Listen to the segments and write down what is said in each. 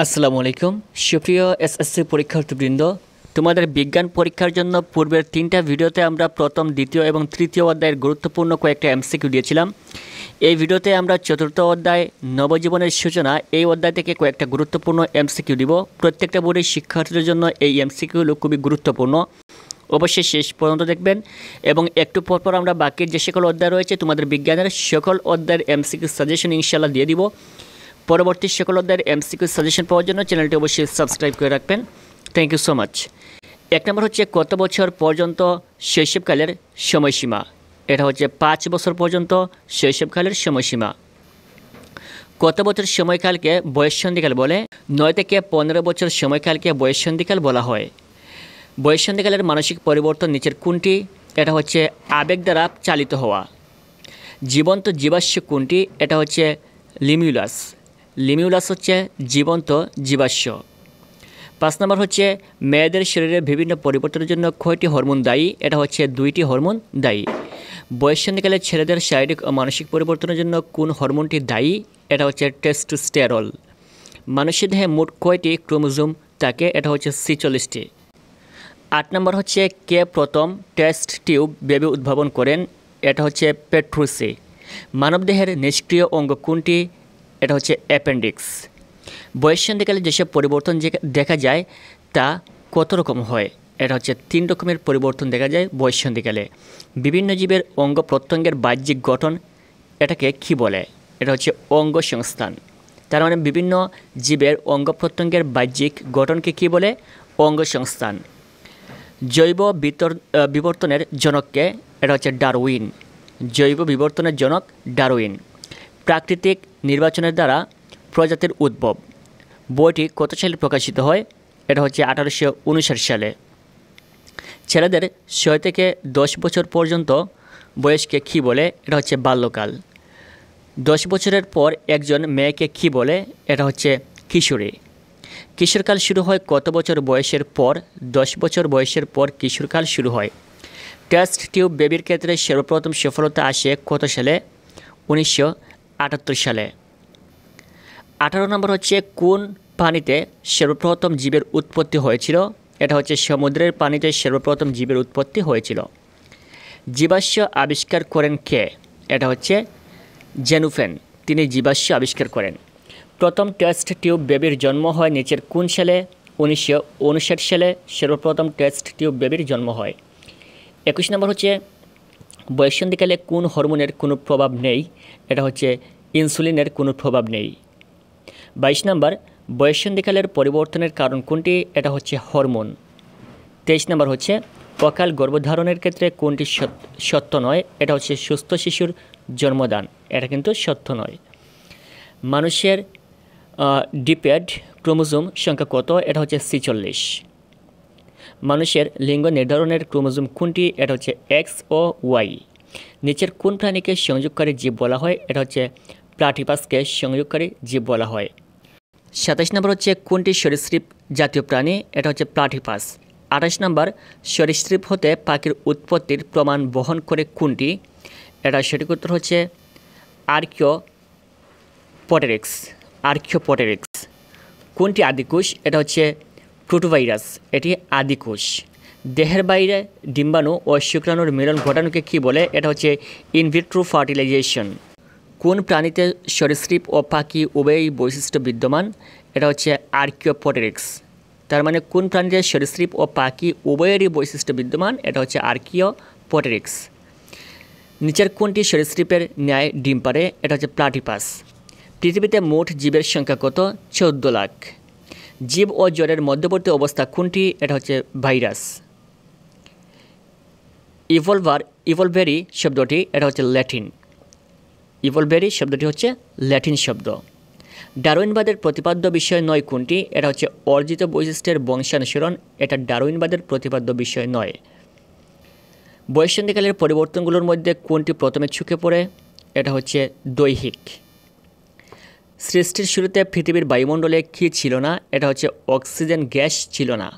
আসসালামু আলাইকুম সুপ্রিয় এসএসসি পরীক্ষার্থীবৃন্দ, তোমাদের বিজ্ঞান পরীক্ষার জন্য পূর্বের 3টা ভিডিওতে আমরা প্রথম, দ্বিতীয় এবং তৃতীয় অধ্যায়ের গুরুত্বপূর্ণ কয়েকটা এমসিকিউ দিয়েছিলাম। এই ভিডিওতে আমরা চতুর্থ অধ্যায় নবজীবনের সূচনা এই অধ্যায় থেকে কয়েকটা গুরুত্বপূর্ণ এমসিকিউ দিব। প্রত্যেকটা বোর্ডের শিক্ষার্থীদের জন্য এই এমসিকিউগুলো খুবই গুরুত্বপূর্ণ, অবশ্যই শেষ পর্যন্ত দেখবেন। এবং একটু পরপর আমরা বাকি যে সকল অধ্যায় রয়েছে তোমাদের বিজ্ঞানের সকল অধ্যায়ের এমসিকিউ সাজেশন ইনশাআল্লাহ দিয়ে দিব। পরবর্তী সকল অধ্যায়ের এমসিকিউ সাজেশন পাওয়ার জন্য চ্যানেলটি অবশ্যই সাবস্ক্রাইব করে রাখবেন। Thank you so much. 1 নম্বর হচ্ছে কত বছর পর্যন্ত শৈশবকালের সময়সীমা। এটা হচ্ছে 5 বছর পর্যন্ত শৈশবকালের সময়সীমা। কত বছর সময়কালকে বয়ঃসন্ধিকাল বলে? 9 থেকে 15 বছর সময়কালকে বয়ঃসন্ধিকাল বলা হয়। বয়ঃসন্ধিকালের মানসিক পরিবর্তন নিচের কোনটি? এটা হচ্ছে আবেগ দ্বারা চালিত হওয়া। জীবন্ত জীবাশ্ম কোনটি? এটা হচ্ছে লিমিউলাস। লিমিউলাস হচ্ছে জীবন্ত জীবাশ্ম। 5 নম্বর হচ্ছে মেয়েদের শরীরে বিভিন্ন পরিবর্তনের জন্য কয়টি হরমোন দায়ী? এটা হচ্ছে 2টি হরমোন দায়ী। বয়ঃসন্ধিকালে ছেলেদের শারীরিক ও মানসিক পরিবর্তনের জন্য কোন হরমোনটি দায়ী? এটা হচ্ছে টেস্টোস্টেরল। মানুষের দেহে মোট কয়টি ক্রোমোজোম থাকে? এটা হচ্ছে 46টি। 8 নম্বর হচ্ছে কে প্রথম টেস্ট টিউব বেবি উদ্ভাবন করেন? এটা হচ্ছে পেট্রুসি। মানবদেহের নিষ্ক্রিয় অঙ্গ কোনটি? এটা হচ্ছে অ্যাপেন্ডিক্স। বয়ঃসন্ধিকালে যেসব পরিবর্তন দেখা যায় তা কত রকম হয়? এটা হচ্ছে 3 রকমের পরিবর্তন দেখা যায় বয়ঃসন্ধিকালে। বিভিন্ন জীবের অঙ্গ প্রত্যঙ্গের বাহ্যিক গঠন এটাকে কি বলে? এটা হচ্ছে অঙ্গ সংস্থান। তার মানে বিভিন্ন জীবের অঙ্গ প্রত্যঙ্গের বাহ্যিক গঠনকে কি বলে? অঙ্গ সংস্থান। জৈব বিবর্তনের জনককে? এটা হচ্ছে ডারউইন। জৈব বিবর্তনের জনক ডারউইন। প্রাকৃতিক নির্বাচনের দ্বারা প্রজাতির উদ্ভব বইটি কত সালে প্রকাশিত হয়? এটা হচ্ছে 1859 সালে। ছেলেদের 6 থেকে 10 বছর পর্যন্ত বয়সকে কী বলে? এটা হচ্ছে বাল্যকাল। 10 বছরের পর একজন মেয়েকে কী বলে? এটা হচ্ছে কিশোরী। কিশোরকাল শুরু হয় কত বছর বয়সের পর? 10 বছর বয়সের পর কিশোরকাল শুরু হয়। টেস্ট টিউব বেবির ক্ষেত্রে সর্বপ্রথম সফলতা আসে কত সালে? 1978 সালে। 18 নম্বর হচ্ছে কোন পানিতে সর্বপ্রথম জীবের উৎপত্তি হয়েছিল? এটা হচ্ছে সমুদ্রের পানিতে সর্বপ্রথম জীবের উৎপত্তি হয়েছিল। জীবাশ্ম আবিষ্কার করেন কে? এটা হচ্ছে জেনুফেন। তিনি জীবাশ্ম আবিষ্কার করেন। প্রথম টেস্ট টিউব বেবির জন্ম হয় নিচের কোন সালে? 1959 সালে সর্বপ্রথম টেস্ট টিউব বেবির জন্ম হয়। 21 নম্বর হচ্ছে বয়ঃসন্ধিকালে কোন হরমোনের কোনো প্রভাব নেই? এটা হচ্ছে ইনসুলিনের কোনো প্রভাব নেই। 22 নম্বর বয়ঃসন্ধিকালের পরিবর্তনের কারণ কোনটি? এটা হচ্ছে হরমোন। 23 নম্বর হচ্ছে অকাল গর্ভধারণের ক্ষেত্রে কোনটি সত্য নয়? এটা হচ্ছে সুস্থ শিশুর জন্মদান। এটা কিন্তু সত্য নয়। মানুষের ডিপ্যাড ক্রোমোজোম সংখ্যা কত? এটা হচ্ছে 46। মানুষের লিঙ্গ নির্ধারণের ক্রোমোজোম কোনটি? এটা হচ্ছে এক্স ও ওয়াই। নিচের কোন প্রাণীকে সংযোগকারী জীব বলা হয়? এটা হচ্ছে প্লাটিপাসকে সংযোগকারী জীব বলা হয়। 27 নম্বর হচ্ছে কোনটি সরীসৃপ জাতীয় প্রাণী? এটা হচ্ছে প্লাটিপাস। 28 নম্বর সরীসৃপ হতে পাখির উৎপত্তির প্রমাণ বহন করে কোনটি? এটা সঠিক উত্তর হচ্ছে আর্কিওপটেরিক্স। আর্কিওপটেরিক্স। কোনটি আদিকোষ? এটা হচ্ছে প্রোটোভাইরাস। এটি আদিকোষ। দেহের বাইরে ডিম্বাণু ও শুক্রাণুর মিলন ঘটানোকে কী বলে? এটা হচ্ছে ইনভিট্রো ফার্টিলাইজেশন। কোন প্রাণীতে সরীসৃপ ও পাখি উভয়ই বৈশিষ্ট্য বিদ্যমান? এটা হচ্ছে আর্কিওপটেরিক্স। তার মানে কোন প্রাণীতে সরীসৃপ ও পাখি উভয়েরই বৈশিষ্ট্য বিদ্যমান? এটা হচ্ছে আর্কিওপটেরিক্স। নিচের কোনটি সরীসৃপের ন্যায় ডিম পারে? এটা হচ্ছে প্লাটিপাস। পৃথিবীতে মোট জীবের সংখ্যা কত? 14 লাখ। জীব ও জ্বরের মধ্যবর্তী অবস্থা কোনটি? এটা হচ্ছে ভাইরাস। ইভলভেরি শব্দটি এটা হচ্ছে ল্যাটিন। ইভলভেরি শব্দটি হচ্ছে ল্যাটিন শব্দ। ডারউইনবাদের প্রতিপাদ্য বিষয় নয় কোনটি? এটা হচ্ছে অর্জিত বৈশিষ্ট্যের বংশানুসরণ। এটা ডারউইনবাদের প্রতিপাদ্য বিষয় নয়। বয়ঃসন্ধিকালের পরিবর্তনগুলোর মধ্যে কোনটি প্রথমে চোখে পড়ে? এটা হচ্ছে দৈহিক। সৃষ্টির শুরুতে পৃথিবীর বায়ুমণ্ডলে কী ছিল না? এটা হচ্ছে অক্সিজেন গ্যাস ছিল না।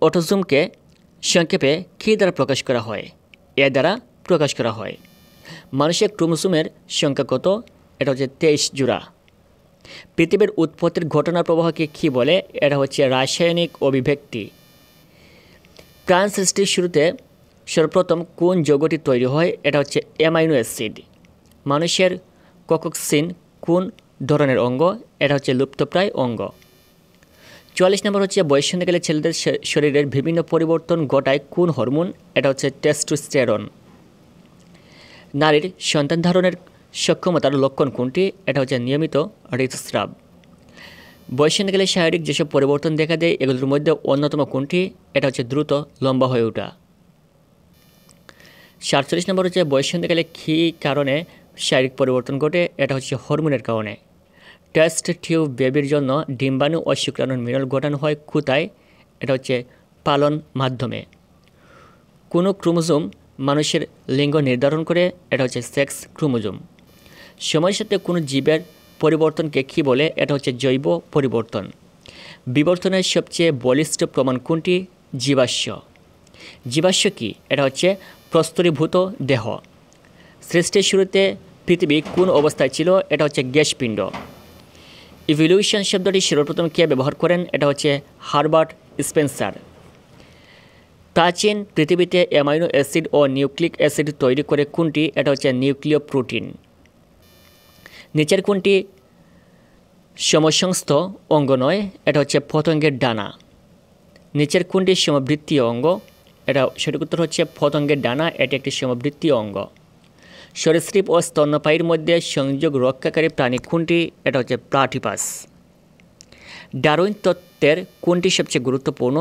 অটোজোমকে সংক্ষেপে কী দ্বারা প্রকাশ করা হয়? এ দ্বারা প্রকাশ করা হয়। মানুষের ক্রোমোজোমের সংখ্যা কত? এটা হচ্ছে 23 জোড়া। পৃথিবীর উৎপত্তির ঘটনা প্রবাহকে কী বলে? এটা হচ্ছে রাসায়নিক অভিব্যক্তি। প্রাণ সৃষ্টির শুরুতে সর্বপ্রথম কোন যৌগটি তৈরি হয়? এটা হচ্ছে অ্যামাইনো অ্যাসিড। মানুষের ককক্সিন কোন ধরনের অঙ্গ? এটা হচ্ছে লুপ্তপ্রায় অঙ্গ। 44 নম্বর হচ্ছে বয়ঃসন্ধিকালে ছেলেদের শরীরের বিভিন্ন পরিবর্তন ঘটায় কোন হরমোন? এটা হচ্ছে টেস্টোস্টেরন। নারীর সন্তান ধারণের সক্ষমতার লক্ষণ কোনটি? এটা হচ্ছে নিয়মিত ঋতুস্রাব। বয়ঃসন্ধিকালে শারীরিক যেসব পরিবর্তন দেখা দেয় এগুলোর মধ্যে অন্যতম কোনটি? এটা হচ্ছে দ্রুত লম্বা হয়ে ওঠা। 47 নম্বর হচ্ছে বয়ঃসন্ধিকালে কী কারণে শারীরিক পরিবর্তন ঘটে? এটা হচ্ছে হরমোনের কারণে। টেস্ট টিউব বেবির জন্য ডিম্বাণু ও শুক্রাণুর মিলন ঘটানো হয় কোথায়? এটা হচ্ছে পালন মাধ্যমে। কোনো ক্রোমোজোম মানুষের লিঙ্গ নির্ধারণ করে? এটা হচ্ছে সেক্স ক্রোমোজোম। সময়ের সাথে কোনো জীবের পরিবর্তনকে কী বলে? এটা হচ্ছে জৈব পরিবর্তন। বিবর্তনের সবচেয়ে বলিষ্ঠ প্রমাণ কোনটি? জীবাশ্ম। জীবাশ্ম কি? এটা হচ্ছে প্রস্তরীভূত দেহ। সৃষ্টির শুরুতে পৃথিবী কোন অবস্থায় ছিল? এটা হচ্ছে গ্যাসপিণ্ড। ইভলিউশন শব্দটি সর্বপ্রথম কে ব্যবহার করেন? এটা হচ্ছে হারবার্ট স্পেন্সার। প্রাচীন পৃথিবীতে অ্যামাইনো অ্যাসিড ও নিউক্লিক অ্যাসিড তৈরি করে কোনটি? এটা হচ্ছে নিউক্লিয় প্রোটিন। নিচের কোনটি সমসংস্থ অঙ্গ নয়? এটা হচ্ছে পতঙ্গের ডানা। নিচের কোনটি সমবৃত্তীয় অঙ্গ? এটা সঠিক উত্তর হচ্ছে পতঙ্গের ডানা, এটি একটি সমবৃত্তীয় অঙ্গ। সরীসৃপ ও স্তন্যপায়ীর মধ্যে সংযোগ রক্ষাকারী প্রাণী কোনটি? এটা হচ্ছে প্লাটিপাস। ডারউইন তত্ত্বের কোনটি সবচেয়ে গুরুত্বপূর্ণ?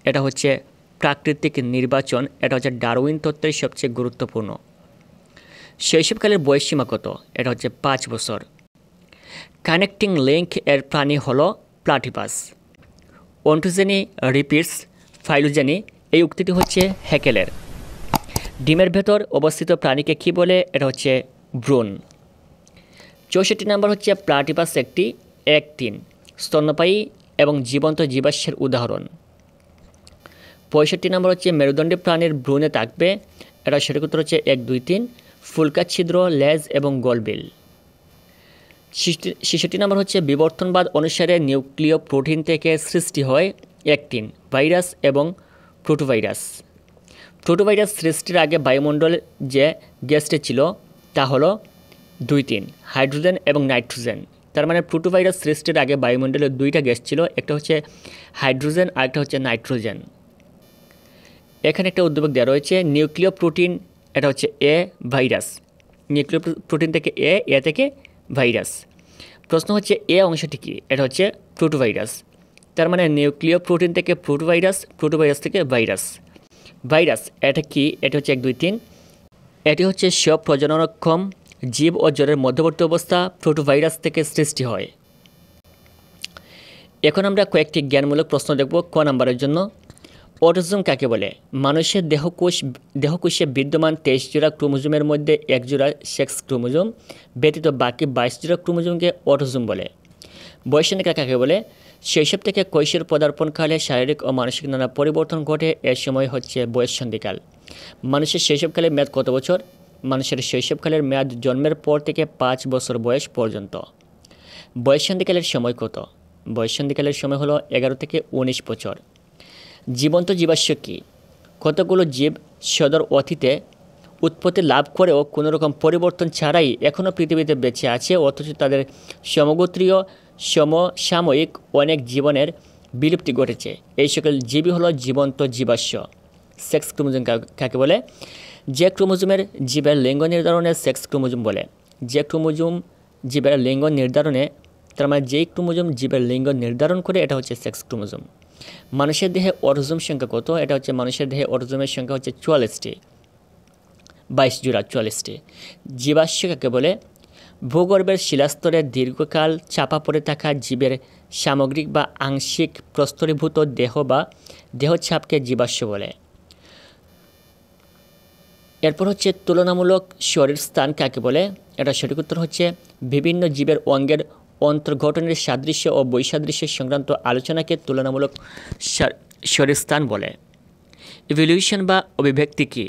এটা হচ্ছে প্রাকৃতিক নির্বাচন, এটা হচ্ছে ডারউইন তত্ত্বের সবচেয়ে গুরুত্বপূর্ণ। শৈশবকালের বয়সসীমা কত? এটা হচ্ছে 5 বছর। কানেক্টিং লিঙ্ক এর প্রাণী হলো প্লাটিপাস। অন্টোজেনি রিপিটস ফাইলোজেনি, এই উক্তিটি হচ্ছে হ্যাকেলের। ডিমের ভেতর অবস্থিত প্রাণীকে কী বলে? এটা হচ্ছে ভ্রূণ। 64 নম্বর হচ্ছে প্লাটিপাস একটি একদিন স্তন্যপায়ী এবং জীবন্ত জীবাশ্মের উদাহরণ। 65 নম্বর হচ্ছে মেরুদণ্ডী প্রাণীর ভ্রূণে থাকবে? এটা সঠিক উত্তর হচ্ছে 1, 2, 3 ফুলকা ছিদ্র, লেজ এবং গলবিল। 66 নম্বর হচ্ছে বিবর্তনবাদ অনুসারে নিউক্লিয় প্রোটিন থেকে সৃষ্টি হয় অ্যাক্টিন, ভাইরাস এবং প্রোটোভাইরাস। প্রোটোভাইরাস সৃষ্টির আগে বায়ুমণ্ডলে যে গ্যাসটি ছিল তা হলো 2, 3 হাইড্রোজেন এবং নাইট্রোজেন। তার মানে প্রোটোভাইরাস সৃষ্টির আগে বায়ুমণ্ডলে 2টা গ্যাস ছিল, একটা হচ্ছে হাইড্রোজেন আর একটা হচ্ছে নাইট্রোজেন। এখানে একটা উদ্দীপক দেওয়া রয়েছে নিউক্লিয় প্রোটিন, এটা হচ্ছে এ ভাইরাস। নিউক্লিয় প্রোটিন থেকে এ থেকে ভাইরাস। প্রশ্ন হচ্ছে এ অংশটি কি? এটা হচ্ছে প্রোটোভাইরাস। তার মানে নিউক্লিয় প্রোটিন থেকে প্রোটোভাইরাস, প্রোটোভাইরাস থেকে ভাইরাস। ভাইরাস এটা কি? এটা হচ্ছে 1, 2, 3 এটি হচ্ছে সব প্রজননক্ষম জীব ও জড়ের মধ্যবর্তী অবস্থা, প্রোটোভাইরাস থেকে সৃষ্টি হয়। এখন আমরা কয়েকটি জ্ঞানমূলক প্রশ্ন দেখব ক নাম্বারের জন্য। অটোজোম কাকে বলে? মানুষের দেহকোষে বিদ্যমান 23 জোড়া ক্রোমোজোমের মধ্যে 1 জোড়া সেক্স ক্রোমোজোম ব্যতীত বাকি 22 জোড়া ক্রোমোজোমকে অটোজোম বলে। বয়ঃসন্ধিকাল কাকে বলে? শৈশব থেকে কৈশোর পদার্পণকালে শারীরিক ও মানসিক নানা পরিবর্তন ঘটে, এর সময় হচ্ছে বয়ঃসন্ধিকাল। মানুষের শৈশবকালের মেয়াদ কত বছর? মানুষের শৈশবকালের মেয়াদ জন্মের পর থেকে 5 বছর বয়স পর্যন্ত। বয়ঃসন্ধিকালের সময় কত? বয়ঃসন্ধিকালের সময় হলো 11 থেকে 19 বছর। জীবন্ত জীবাশ্ম কি? কতগুলো জীব সদর অতীতে উৎপত্তি লাভ করেও কোনোরকম পরিবর্তন ছাড়াই এখনও পৃথিবীতে বেঁচে আছে, অথচ তাদের সমগোত্রীয় সমসাময়িক অনেক জীবনের বিলুপ্তি ঘটেছে। এই সকল জীবই হলো জীবন্ত জীবাশ্ম। সেক্স ক্রোমোজোম কাকে বলে? যে ক্রোমোজোমের জীবের লিঙ্গ নির্ধারণে সেক্স ক্রোমোজোম বলে। যে ক্রোমোজোম জীবের লিঙ্গ নির্ধারণে, তার মানে যেই ক্রোমোজোম জীবের লিঙ্গ নির্ধারণ করে এটা হচ্ছে সেক্স ক্রোমোজোম। মানুষের দেহে অটোজোম সংখ্যা কত? এটা হচ্ছে মানুষের দেহে অটোজোমের সংখ্যা হচ্ছে 44টি, 22 জোড়া 44টি। জীবাশ্ম কাকে বলে? ভূগর্ভের শিলাস্তরে দীর্ঘকাল চাপা পড়ে থাকা জীবের সামগ্রিক বা আংশিক প্রস্তরীভূত দেহ বা দেহছাপকে জীবাশ্ম বলে। এরপর হচ্ছে তুলনামূলক শরীর স্থান কাকে বলে? এটা সঠিক উত্তর হচ্ছে বিভিন্ন জীবের অঙ্গের অন্তর্গঠনের সাদৃশ্য ও বৈসাদৃশ্য সংক্রান্ত আলোচনাকে তুলনামূলক শরীরস্থান বলে। ইভলিউশন বা অভিব্যক্তি কি?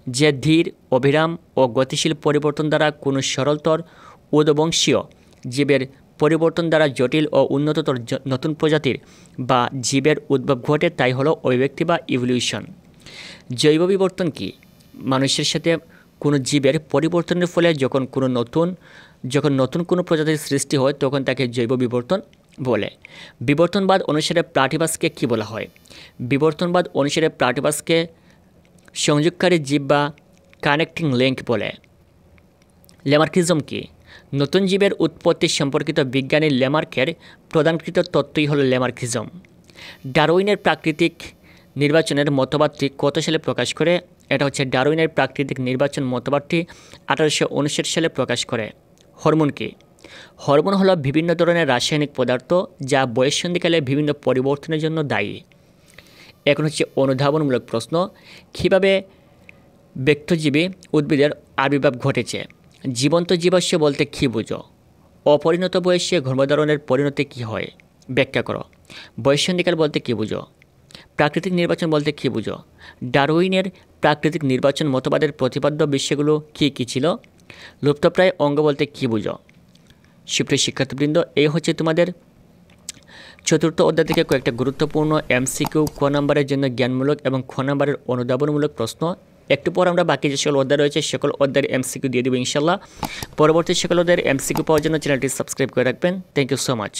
যে ধীর, অবিরাম ও গতিশীল পরিবর্তন দ্বারা কোনো সরলতর উদবংশীয় জীবের পরিবর্তন দ্বারা জটিল ও উন্নততর নতুন প্রজাতির বা জীবের উদ্ভব ঘটে, তাই হলো অভিব্যক্তি বা ইভলিউশন। জৈব বিবর্তন কি? মানুষের সাথে কোনো জীবের পরিবর্তনের ফলে যখন নতুন কোনো প্রজাতির সৃষ্টি হয় তখন তাকে জৈব বিবর্তন বলে। বিবর্তনবাদ অনুসারে প্রাটিভাসকে কী বলা হয়? বিবর্তনবাদ অনুসারে প্রাটিভাসকে সংযোগকারী জীব বা কানেক্টিং লিঙ্ক বলে। ল্যামার্কিজম কি? নতুন জীবের উৎপত্তি সম্পর্কিত বিজ্ঞানী ল্যামার্কের প্রদানকৃত তত্ত্বই হলো ল্যামার্কিজম। ডারউইনের প্রাকৃতিক নির্বাচনের মতবাদটি কত সালে প্রকাশ করে? এটা হচ্ছে ডারউইনের প্রাকৃতিক নির্বাচন মতবাদটি 1859 সালে প্রকাশ করে। হরমোন কি? হরমোন হলো বিভিন্ন ধরনের রাসায়নিক পদার্থ যা বয়ঃসন্ধিকালে বিভিন্ন পরিবর্তনের জন্য দায়ী। এখন হচ্ছে অনুধাবনমূলক প্রশ্ন। কীভাবে ব্যক্তজীবী উদ্ভিদের আবির্ভাব ঘটেছে? জীবন্ত জীবাশ্ম বলতে কী বুঝো? অপরিণত বয়সে গর্ভধারণের পরিণতি কী হয়? ব্যাখ্যা করো। বয়ঃসন্ধিকাল বলতে কী বুঝো? প্রাকৃতিক নির্বাচন বলতে কী বুঝো? ডারউইনের প্রাকৃতিক নির্বাচন মতবাদের প্রতিপাদ্য বিষয়গুলো কী কী ছিল? লুপ্তপ্রায় অঙ্গ বলতে কী বুঝো? সুপ্রিয় শিক্ষার্থীবৃন্দ, এই হচ্ছে তোমাদের চতুর্থ অধ্যায় থেকে কয়েকটা গুরুত্বপূর্ণ এমসিকিউ ক নম্বরের জন্য জ্ঞানমূলক এবং খ নম্বরের অনুধাবনমূলক প্রশ্ন। একটু পর আমরা বাকি যে সকল অধ্যায় রয়েছে সকল অধ্যায়ের এমসিকিউ দিয়ে দেবো ইনশাল্লাহ। পরবর্তী সকল অধ্যায়ের এমসিকিউ পাওয়ার জন্য চ্যানেলটি সাবস্ক্রাইব করে রাখবেন। Thank you so much.